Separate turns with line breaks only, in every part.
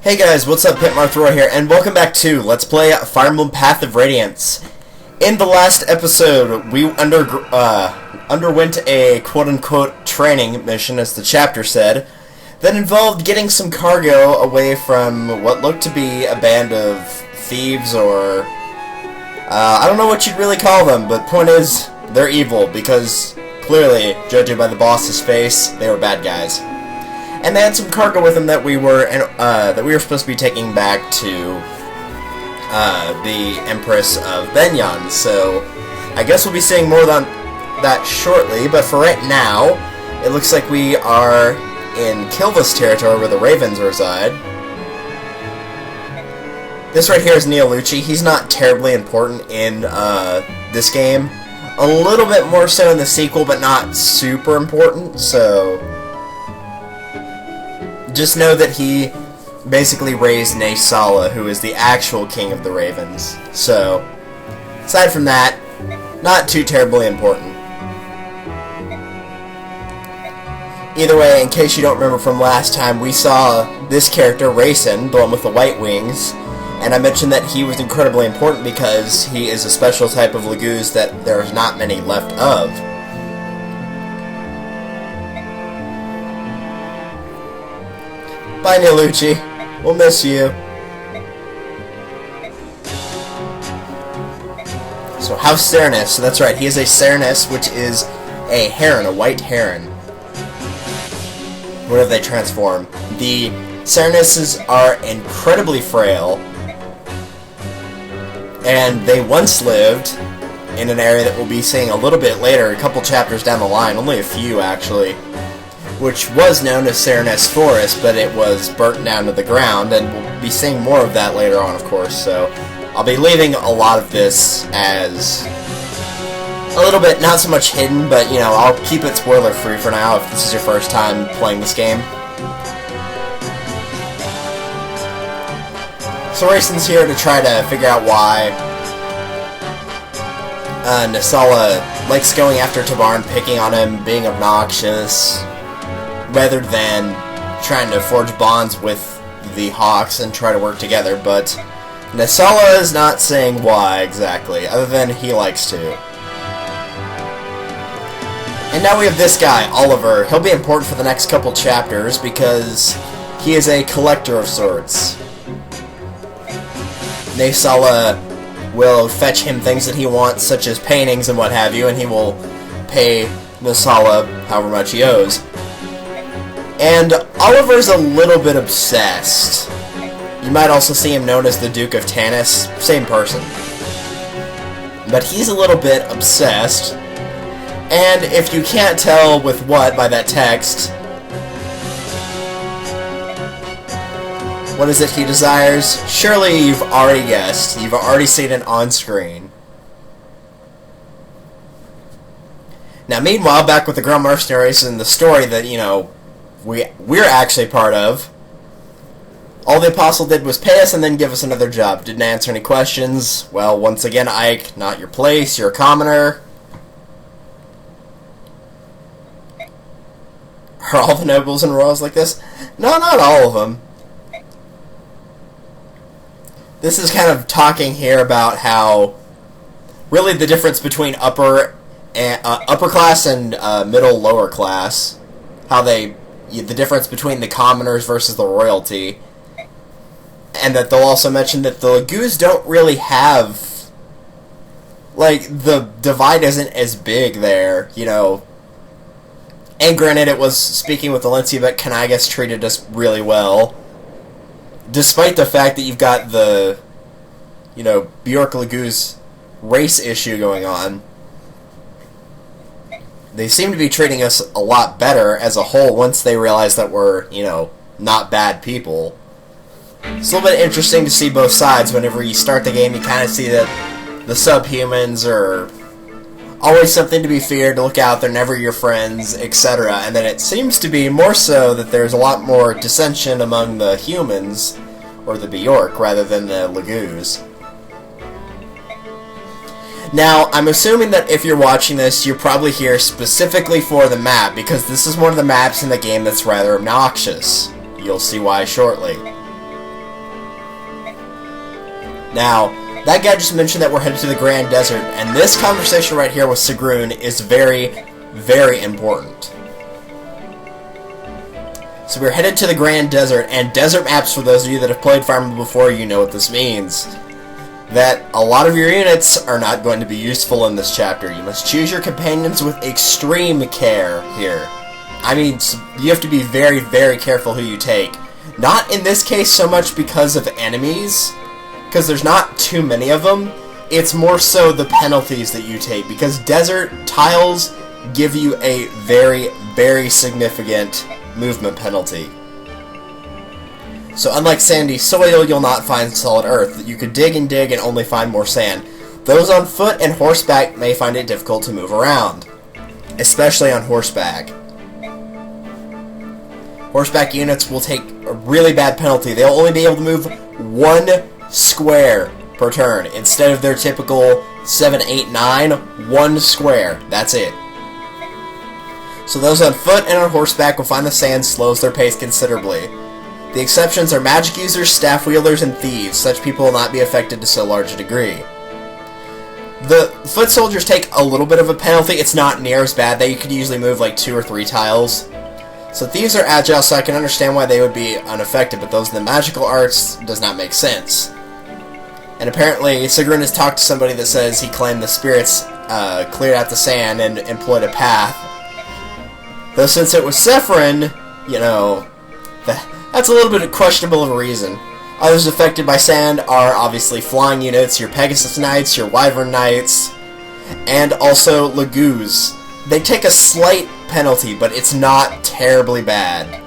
Hey guys, what's up? Pitmarthroy here, and welcome back to Let's Play Fire Emblem Path of Radiance. In the last episode, we underwent a quote-unquote training mission, as the chapter said, that involved getting some cargo away from what looked to be a band of thieves, or I don't know what you'd really call them, but point is, they're evil, because clearly, judging by the boss's face, they were bad guys. And they had some cargo with them that we were supposed to be taking back to the Empress of Benyan. So I guess we'll be seeing more on that shortly. But for right now, it looks like we are in Kilva's territory where the Ravens reside. This right here is Neolucci. He's not terribly important in this game. A little bit more so in the sequel, but not super important. So just know that he basically raised Naysala, who is the actual king of the Ravens. So, aside from that, not too terribly important. Either way, in case you don't remember from last time, we saw this character, Rayson, the one with the white wings, and I mentioned that he was incredibly important because he is a special type of Laguz that there's not many left of. Bye, Neolucci. We'll miss you. So, House Serenus. So that's right, he is a Serenus, which is a heron, a white heron. Whenever they transform. The Serenuses are incredibly frail, and they once lived in an area that we'll be seeing a little bit later, a couple chapters down the line, only a few actually, which was known as Serenus Forest, but it was burnt down to the ground, and we'll be seeing more of that later on, of course, so I'll be leaving a lot of this as a little bit, not so much hidden, but, you know, I'll keep it spoiler-free for now if this is your first time playing this game. So Rayson's here to try to figure out why Naysala likes going after Tabarn, picking on him, being obnoxious, rather than trying to forge bonds with the Hawks and try to work together, but Naysala is not saying why exactly, other than he likes to. And now we have this guy, Oliver. He'll be important for the next couple chapters because he is a collector of sorts. Naysala will fetch him things that he wants, such as paintings and what have you, and he will pay Naysala however much he owes. And Oliver's a little bit obsessed. You might also see him known as the Duke of Tanis, same person. But he's a little bit obsessed. And if you can't tell with what by that text, what is it he desires? Surely you've already guessed. You've already seen it on screen. Now meanwhile, back with the Girl Mercenaries and the story that, you know, we're actually part of. All the Apostle did was pay us and then give us another job. Didn't answer any questions. Well, once again, Ike, not your place. You're a commoner. Are all the nobles and royals like this? No, not all of them. This is kind of talking here about how really the difference between upper class and middle lower class, how the difference between the commoners versus the royalty, and that they'll also mention that the Laguz don't really have, like, the divide isn't as big there, you know. And granted, it was speaking with Valencia, but Kanagas treated us really well, despite the fact that you've got the, you know, Bjork Laguz race issue going on. They seem to be treating us a lot better as a whole once they realize that we're, you know, not bad people. It's a little bit interesting to see both sides. Whenever you start the game, you kind of see that the subhumans are always something to be feared, to look out, they're never your friends, etc. And then it seems to be more so that there's a lot more dissension among the humans, or the Bjork, rather than the Laguz. Now, I'm assuming that if you're watching this, you're probably here specifically for the map, because this is one of the maps in the game that's rather obnoxious. You'll see why shortly. Now, that guy just mentioned that we're headed to the Grand Desert, and this conversation right here with Sigrun is very, very important. So we're headed to the Grand Desert, and desert maps, for those of you that have played Fire Emblem before, you know what this means. That a lot of your units are not going to be useful in this chapter. You must choose your companions with extreme care here. I mean, you have to be very, very careful who you take. Not in this case so much because of enemies, because there's not too many of them. It's more so the penalties that you take, because desert tiles give you a very, very significant movement penalty. So unlike sandy soil, you'll not find solid earth. You could dig and only find more sand. Those on foot and horseback may find it difficult to move around, especially on horseback. Horseback units will take a really bad penalty. They'll only be able to move 1 square per turn instead of their typical 7, 8, 9. 1 square. That's it. So those on foot and on horseback will find the sand slows their pace considerably. The exceptions are magic users, staff wielders, and thieves. Such people will not be affected to so large a degree. The foot soldiers take a little bit of a penalty. It's not near as bad. They could usually move like 2 or 3 tiles. So thieves are agile, so I can understand why they would be unaffected, but those in the magical arts does not make sense. And apparently, Sigrun has talked to somebody that says he claimed the spirits cleared out the sand and employed a path. Though since it was Sephirin, you know, that's a little bit questionable of a reason. Others affected by sand are obviously flying units, your Pegasus Knights, your Wyvern Knights, and also Lagoos. They take a slight penalty, but it's not terribly bad.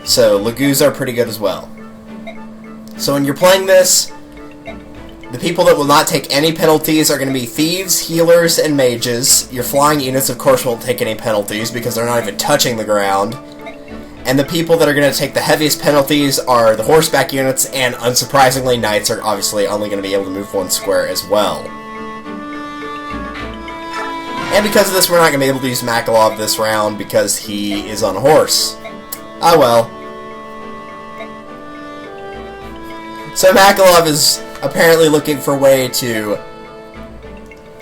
So Lagoos are pretty good as well. So when you're playing this, the people that will not take any penalties are going to be thieves, healers, and mages. Your flying units, of course, won't take any penalties because they're not even touching the ground. And the people that are going to take the heaviest penalties are the horseback units, and unsurprisingly, knights are obviously only going to be able to move 1 square as well. And because of this, we're not going to be able to use Makalov this round because he is on a horse. Ah well. So Makalov is apparently looking for a way to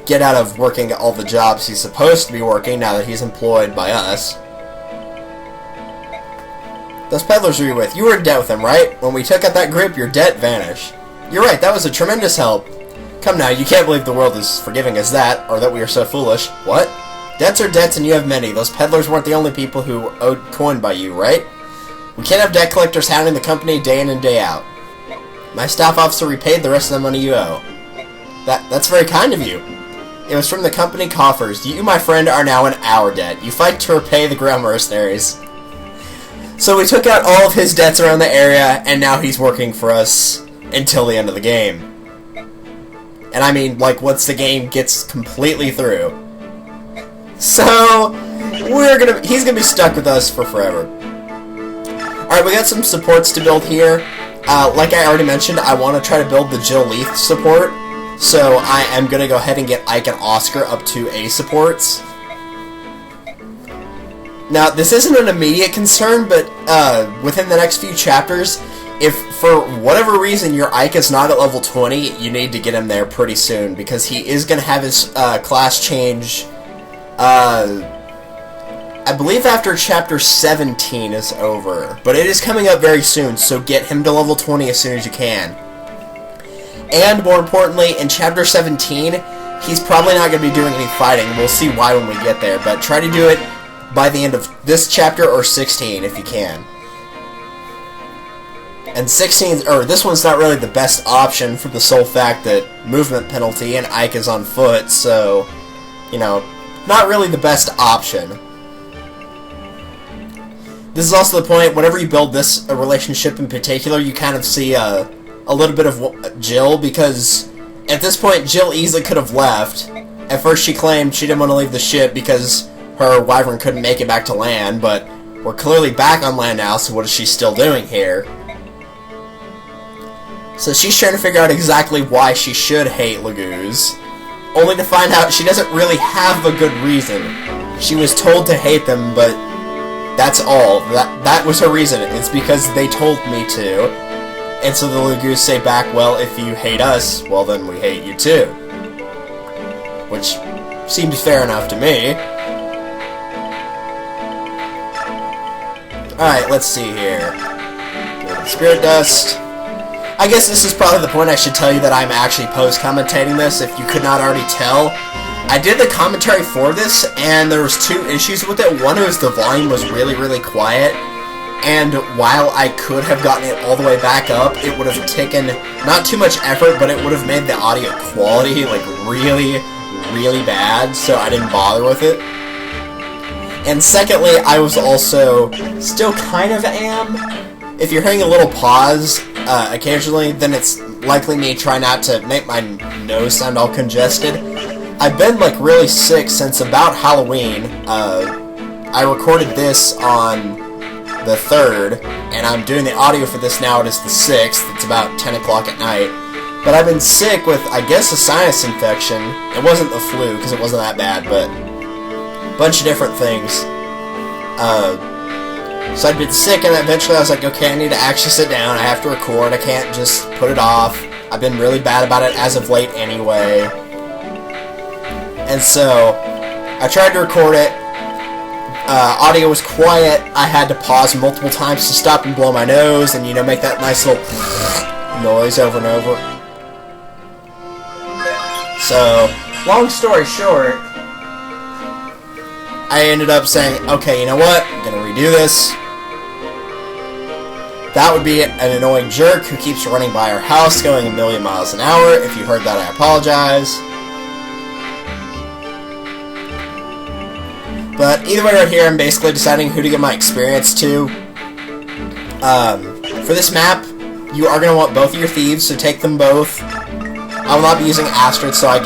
get out of working all the jobs he's supposed to be working now that he's employed by us. Those peddlers you were with, you were in debt with them, right? When we took out that group, your debt vanished. You're right, that was a tremendous help. Come now, you can't believe the world is forgiving us that, or that we are so foolish. What? Debts are debts and you have many. Those peddlers weren't the only people who owed coin by you, right? We can't have debt collectors hounding the company day in and day out. My staff officer repaid the rest of the money you owe. That's very kind of you. It was from the company coffers. You, my friend, are now in our debt. You fight to repay the ground mercenaries. So we took out all of his debts around the area, and now he's working for us until the end of the game. And I mean, like, once the game gets completely through. So, he's gonna be stuck with us for forever. Alright, we got some supports to build here. Like I already mentioned, I want to try to build the Jill Leith support. So I am going to go ahead and get Ike and Oscar up to A supports. Now, this isn't an immediate concern, but within the next few chapters, if for whatever reason your Ike is not at level 20, you need to get him there pretty soon, because he is going to have his class change, I believe after chapter 17 is over, but it is coming up very soon, so get him to level 20 as soon as you can. And more importantly, in chapter 17, he's probably not going to be doing any fighting. We'll see why when we get there, but try to do it by the end of this chapter or 16 if you can. And 16, or this one's not really the best option for the sole fact that movement penalty and Ike is on foot, so, you know, not really the best option. This is also the point, whenever you build this relationship in particular, you kind of see a little bit of Jill, because at this point, Jill easily could have left. At first she claimed she didn't want to leave the ship because her wyvern couldn't make it back to land, but we're clearly back on land now, so what is she still doing here? So she's trying to figure out exactly why she should hate Lagoos, only to find out she doesn't really have a good reason. She was told to hate them, but that's all. That was her reason. It's because they told me to. And so the Lagoos say back, well, if you hate us, well then we hate you too. Which seems fair enough to me. Alright, let's see here. Spirit Dust. I guess this is probably the point I should tell you that I'm actually post-commentating this, if you could not already tell. I did the commentary for this, and there was two issues with it. One was the volume was really, really quiet, and while I could have gotten it all the way back up, it would have taken not too much effort, but it would have made the audio quality, like, really, really bad, so I didn't bother with it. And secondly, I was also still kind of if you're hearing a little pause occasionally, then it's likely me trying not to make my nose sound all congested. I've been, like, really sick since about Halloween. I recorded this on the 3rd, and I'm doing the audio for this now. It is the 6th. It's about 10 o'clock at night. But I've been sick with, I guess, a sinus infection. It wasn't the flu, because it wasn't that bad, but a bunch of different things. So I'd been sick, and eventually I was like, okay, I need to actually sit down. I have to record. I can't just put it off. I've been really bad about it as of late anyway. And so I tried to record it. Audio was quiet. I had to pause multiple times to stop and blow my nose and, you know, make that nice little noise over and over. So, long story short, I ended up saying, okay, you know what? I'm going to redo this. That would be an annoying jerk who keeps running by our house going a million miles an hour. If you heard that, I apologize. But either way, right here, I'm basically deciding who to give my experience to. For this map, you are going to want both of your thieves, so take them both. I will not be using Astrid, so I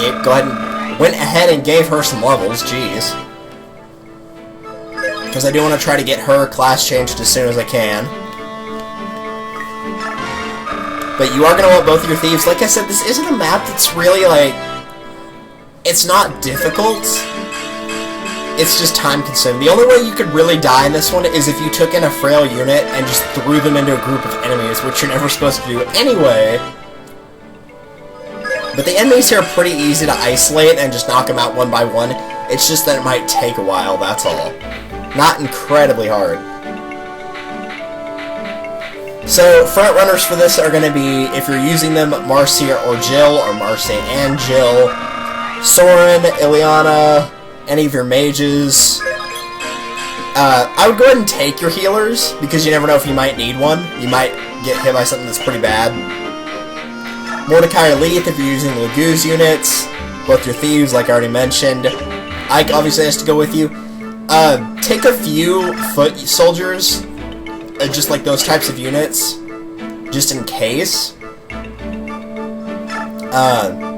went ahead and gave her some levels. Jeez. Because I do want to try to get her class changed as soon as I can. But you are going to want both of your thieves. Like I said, this isn't a map that's really, like... It's not difficult. It's just time-consuming. The only way you could really die in this one is if you took in a frail unit and just threw them into a group of enemies, which you're never supposed to do anyway. But the enemies here are pretty easy to isolate and just knock them out one by one. It's just that it might take a while, that's all. Not incredibly hard. So, front runners for this are going to be, if you're using them, Marcia or Jill, or Marcia and Jill, Soren, Ileana, any of your mages. I would go ahead and take your healers, because you never know if you might need one. You might get hit by something that's pretty bad. Mordecai or Leith if you're using Lagoos units. Both your thieves, like I already mentioned. Ike obviously has to go with you. Take a few foot soldiers, just like those types of units, just in case.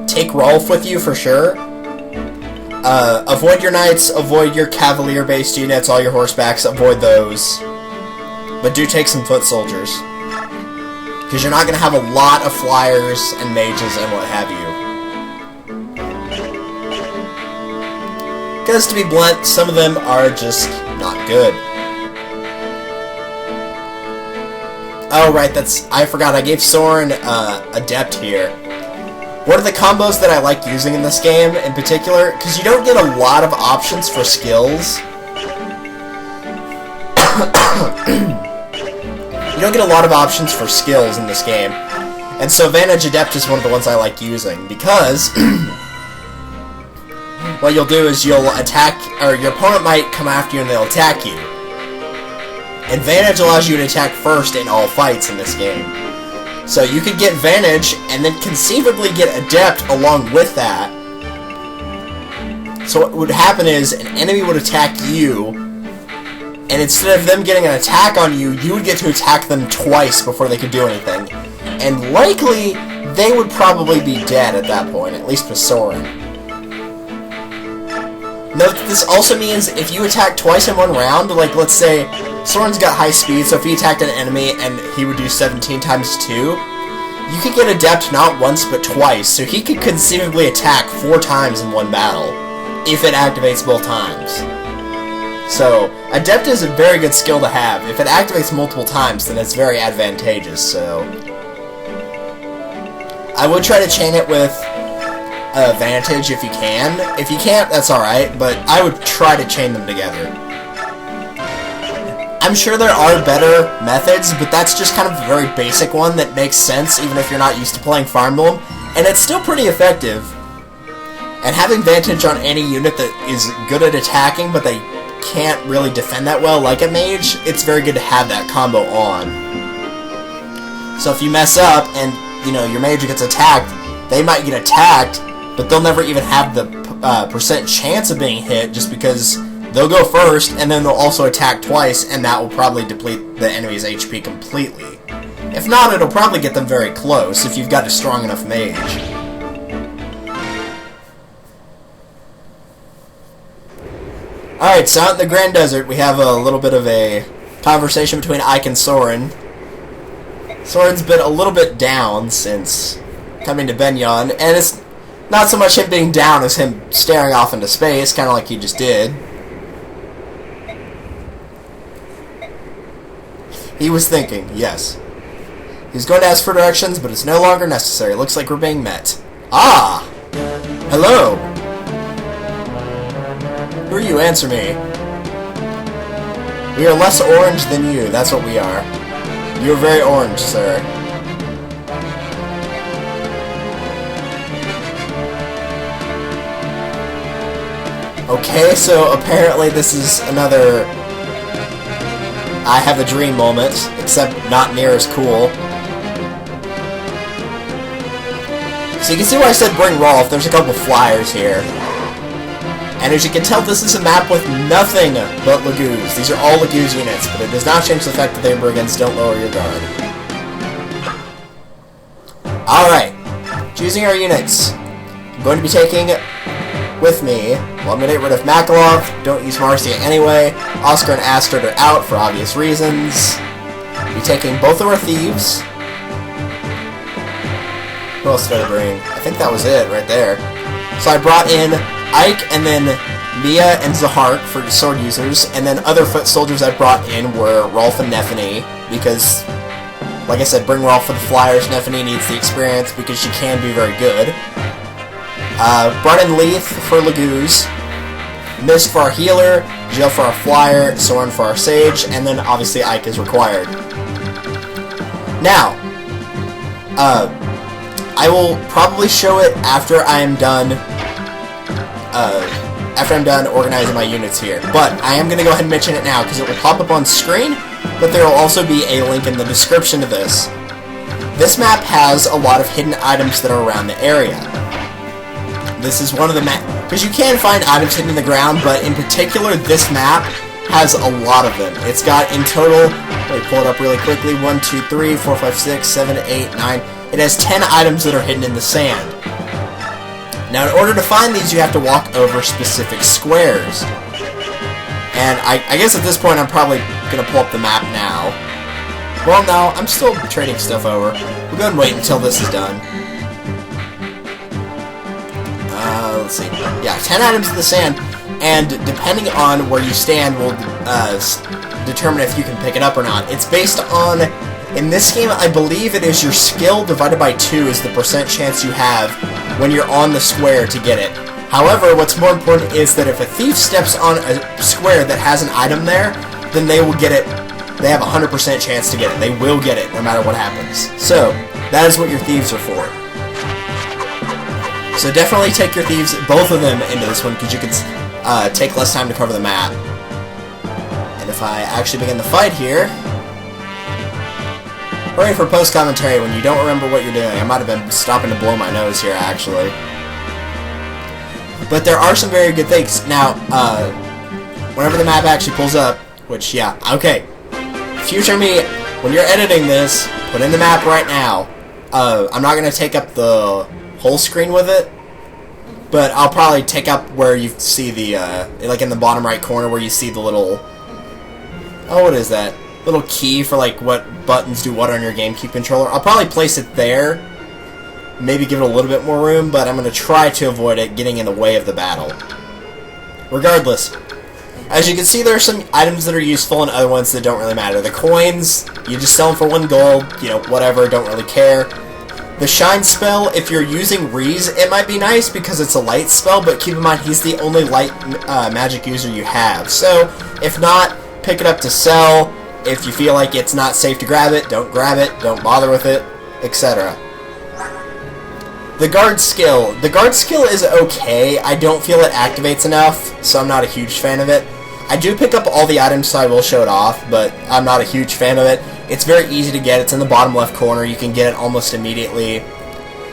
Take Rolf with you for sure. Avoid your knights, avoid your cavalier-based units, all your horsebacks, avoid those. But do take some foot soldiers. Because you're not going to have a lot of flyers and mages and what have you. Because to be blunt, some of them are just not good. Oh right, I forgot, I gave Soren Adept here. One of the combos that I like using in this game, in particular, because you don't get a lot of options for skills. You don't get a lot of options for skills in this game. And so Vantage Adept is one of the ones I like using, because what you'll do is you'll attack, or your opponent might come after you and they'll attack you. And Vantage allows you to attack first in all fights in this game. So you could get Vantage, and then conceivably get Adept along with that. So what would happen is, an enemy would attack you, and instead of them getting an attack on you, you would get to attack them twice before they could do anything. And likely, they would probably be dead at that point, at least with Soren. Note that this also means if you attack twice in one round, like let's say Soren's got high speed, so if he attacked an enemy and he would do 17 times 2, you could get Adept not once but twice, so he could conceivably attack 4 times in one battle, if it activates both times. So, Adept is a very good skill to have. If it activates multiple times, then it's very advantageous, so I would try to chain it with Vantage if you can. If you can't, that's alright, but I would try to chain them together. I'm sure there are better methods, but that's just kind of a very basic one that makes sense even if you're not used to playing Fire Emblem, and it's still pretty effective. And having Vantage on any unit that is good at attacking, but they can't really defend that well, like a mage, it's very good to have that combo on. So if you mess up and, you know, your mage gets attacked, they might get attacked, but they'll never even have the percent chance of being hit just because they'll go first, and then they'll also attack twice, and that will probably deplete the enemy's HP completely. If not, it'll probably get them very close if you've got a strong enough mage. Alright, so out in the Grand Desert, we have a little bit of a conversation between Ike and Soren. Soren's been a little bit down since coming to Benyon, and it's not so much him being down as him staring off into space, kind of like he just did. He was thinking, yes. He was going to ask for directions, but it's no longer necessary. Looks like we're being met. Ah! Hello! Who are you? Answer me. We are less orange than you, that's what we are. You're very orange, sir. Okay, so apparently this is another I have a dream moment, except not near as cool. So you can see why I said bring Rolf. There's a couple flyers here. And as you can tell, this is a map with nothing but Lagoos. These are all Lagoos units, but it does not change the fact that they are brigands. Don't lower your guard. Alright, choosing our units. I'm going to be taking with me, well, I'm going to get rid of Makalov, don't use Marcia anyway. Oscar and Astrid are out for obvious reasons. I'll be taking both of our thieves. Who else did I bring? I think that was it right there. So I brought in Ike and then Mia and Zahark for sword users, and then other foot soldiers I brought in were Rolf and Nephany, because, like I said, bring Rolf for the flyers. Nephany needs the experience because she can be very good. Brought in Leith for Lagoos, Mist for our healer, Jill for our flyer, Soren for our sage, and then obviously Ike is required. Now, I will probably show it after I am done. After I'm done organizing my units here, but I am going to go ahead and mention it now because it will pop up on screen, but there will also be a link in the description to this. This map has a lot of hidden items that are around the area. This is one of the maps, because you can find items hidden in the ground, but in particular this map has a lot of them. It's got in total, let me pull it up really quickly, 1, 2, 3, 4, 5, 6, 7, 8, 9, it has 10 items that are hidden in the sand. Now, in order to find these, you have to walk over specific squares. And I guess at this point, I'm probably going to pull up the map now. Well, no, I'm still trading stuff over. We'll go and wait until this is done. Let's see. Yeah, 10 items in the sand, and depending on where you stand will determine if you can pick it up or not. It's based on, in this game, I believe it is your skill divided by 2 is the percent chance you have when you're on the square to get it. However, what's more important is that if a thief steps on a square that has an item there, then they will get it. They have a 100% chance to get it. They will get it no matter what happens. So, that is what your thieves are for. So definitely take your thieves, both of them, into this one, because you can take less time to cover the map. And if I actually begin the fight here... Hooray for post-commentary when you don't remember what you're doing. I might have been stopping to blow my nose here, actually. But there are some very good things. Now, whenever the map actually pulls up, which, yeah, okay. Future me, when you're editing this, put in the map right now. I'm not going to take up the whole screen with it, but I'll probably take up where you see the, like in the bottom right corner where you see the little, oh, what is that? Little key for, like, what buttons do what on your GameCube controller. I'll probably place it there, maybe give it a little bit more room, but I'm going to try to avoid it getting in the way of the battle. Regardless, as you can see, there are some items that are useful and other ones that don't really matter. The coins, you just sell them for 1 gold, you know, whatever, don't really care. The Shine spell, if you're using Reese, it might be nice because it's a light spell, but keep in mind he's the only light magic user you have. So, if not, pick it up to sell. If you feel like it's not safe to grab it, don't bother with it, etc. The guard skill. The guard skill is okay. I don't feel it activates enough, so I'm not a huge fan of it. I do pick up all the items, so I will show it off, but I'm not a huge fan of it. It's very easy to get. It's in the bottom left corner. You can get it almost immediately.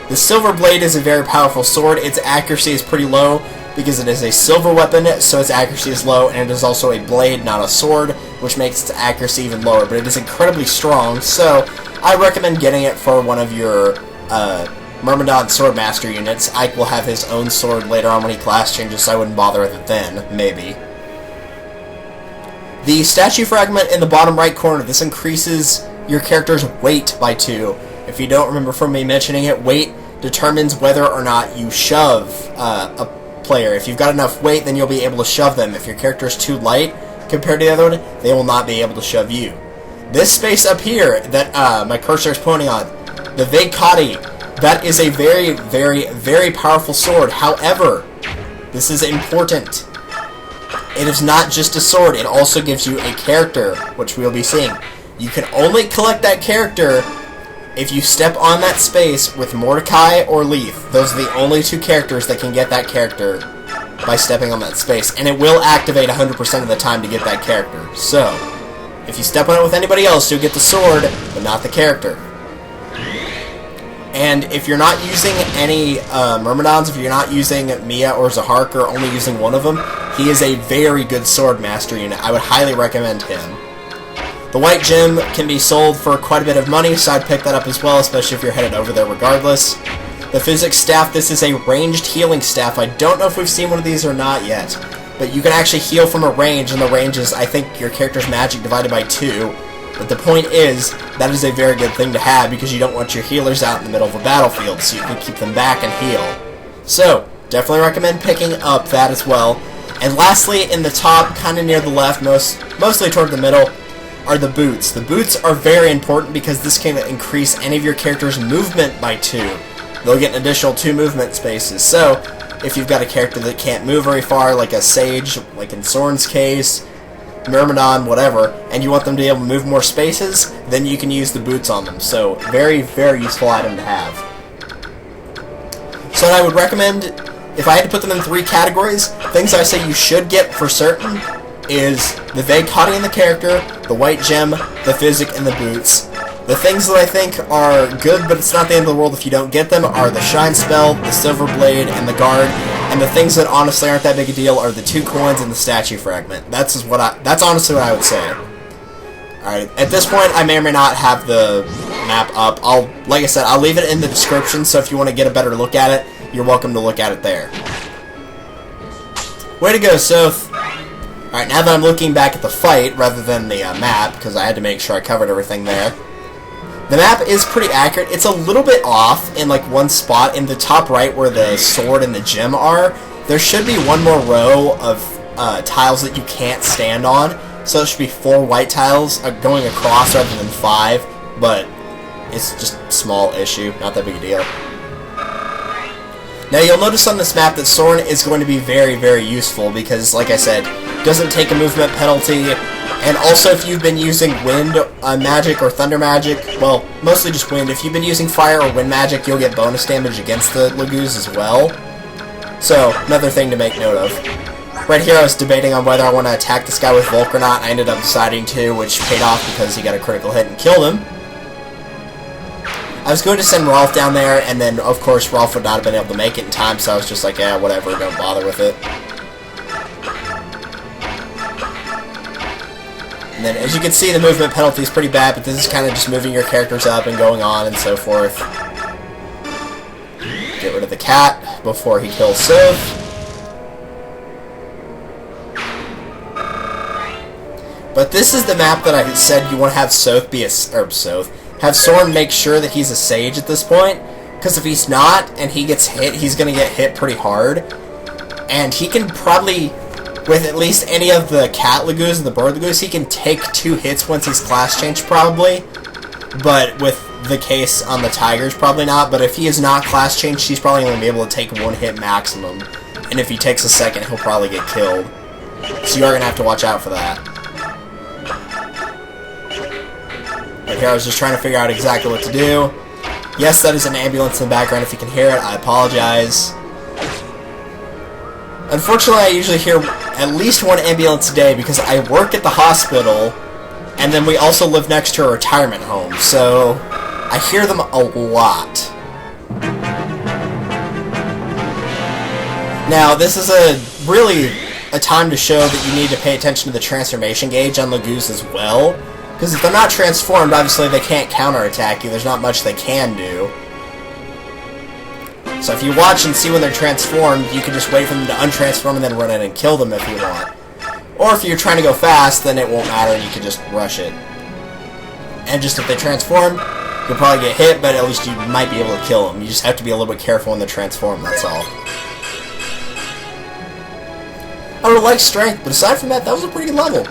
The Silver Blade is a very powerful sword. Its accuracy is pretty low because it is a silver weapon, so its accuracy is low, and it is also a blade, not a sword, which makes its accuracy even lower. But it is incredibly strong, so I recommend getting it for one of your Myrmidon Swordmaster units. Ike will have his own sword later on when he class changes, so I wouldn't bother with it then, maybe. The statue fragment in the bottom right corner, this increases your character's weight by 2. If you don't remember from me mentioning it, weight determines whether or not you shove a player. If you've got enough weight, then you'll be able to shove them. If your character is too light compared to the other one, they will not be able to shove you. This space up here that my cursor is pointing on, the Veikati, that is a very, very, very powerful sword. However, this is important. It is not just a sword, it also gives you a character, which we'll be seeing. You can only collect that character if you step on that space with Mordecai or Leaf. Those are the only 2 characters that can get that character by stepping on that space. And it will activate 100% of the time to get that character. So, if you step on it with anybody else, you'll get the sword, but not the character. And if you're not using any Myrmidons, if you're not using Mia or Zahark, or only using one of them, he is a very good sword master unit. I would highly recommend him. The White Gem can be sold for quite a bit of money, so I'd pick that up as well, especially if you're headed over there regardless. The Physics Staff, this is a ranged healing staff. I don't know if we've seen one of these or not yet, but you can actually heal from a range, and the range is, I think, your character's magic divided by 2. But the point is, that is a very good thing to have because you don't want your healers out in the middle of a battlefield, so you can keep them back and heal. So, definitely recommend picking up that as well. And lastly, in the top, kind of near the left, mostly toward the middle, are the boots. The boots are very important because this can increase any of your character's movement by 2. They'll get an additional 2 movement spaces. So, if you've got a character that can't move very far, like a Sage, like in Soren's case, Myrmidon, whatever, and you want them to be able to move more spaces, then you can use the boots on them. So, very, very useful item to have. So I would recommend, if I had to put them in 3 categories, things I say you should get for certain is the Veikati in the character, the White Gem, the Physic, and the boots. The things that I think are good, but it's not the end of the world if you don't get them, are the Shine Spell, the Silver Blade, and the Guard. And the things that honestly aren't that big a deal are the 2 coins and the Statue Fragment. That's honestly what I would say. Alright, at this point, I may or may not have the map up. Like I said, I'll leave it in the description, so if you want to get a better look at it, you're welcome to look at it there. Way to go, Soth. Alright, now that I'm looking back at the fight, rather than the map, because I had to make sure I covered everything there, the map is pretty accurate. It's a little bit off in like one spot in the top right where the sword and the gem are. There should be one more row of tiles that you can't stand on. So it should be 4 white tiles going across rather than 5. But it's just a small issue, not that big a deal. Now you'll notice on this map that Soren is going to be very, very useful because, like I said, doesn't take a movement penalty. And also, if you've been using wind magic or thunder magic, well, mostly just wind, if you've been using fire or wind magic, you'll get bonus damage against the Lagoos as well. So, another thing to make note of. Right here, I was debating on whether I want to attack this guy with Volk or not. I ended up deciding to, which paid off because he got a critical hit and killed him. I was going to send Rolf down there, and then, of course, Rolf would not have been able to make it in time, so I was just like, yeah, whatever, don't bother with it. And then, as you can see, the movement penalty is pretty bad, but this is kind of just moving your characters up and going on and so forth. Get rid of the cat before he kills Soph. But this is the map that I said you want to have Soph be a... have Soren make sure that he's a Sage at this point, because if he's not, and he gets hit, he's going to get hit pretty hard. And he can probably... with at least any of the cat Lagoos and the bird Lagoos, he can take 2 hits once he's class changed, probably. But with the case on the Tigers, probably not, but if he is not class changed, he's probably going to be able to take one hit maximum. And if he takes a second, he'll probably get killed. So you are going to have to watch out for that. Right here, I was just trying to figure out exactly what to do. Yes, that is an ambulance in the background. If you can hear it, I apologize. Unfortunately, I usually hear at least one ambulance a day because I work at the hospital, and then we also live next to a retirement home, so I hear them a lot. Now, this is really a time to show that you need to pay attention to the transformation gauge on Lagoose as well, because if they're not transformed, obviously they can't counterattack you. There's not much they can do. So if you watch and see when they're transformed, you can just wait for them to untransform and then run in and kill them if you want. Or if you're trying to go fast, then it won't matter and you can just rush it. And just if they transform, you'll probably get hit, but at least you might be able to kill them. You just have to be a little bit careful when they transform, that's all. I would like strength, but aside from that, that was a pretty good level.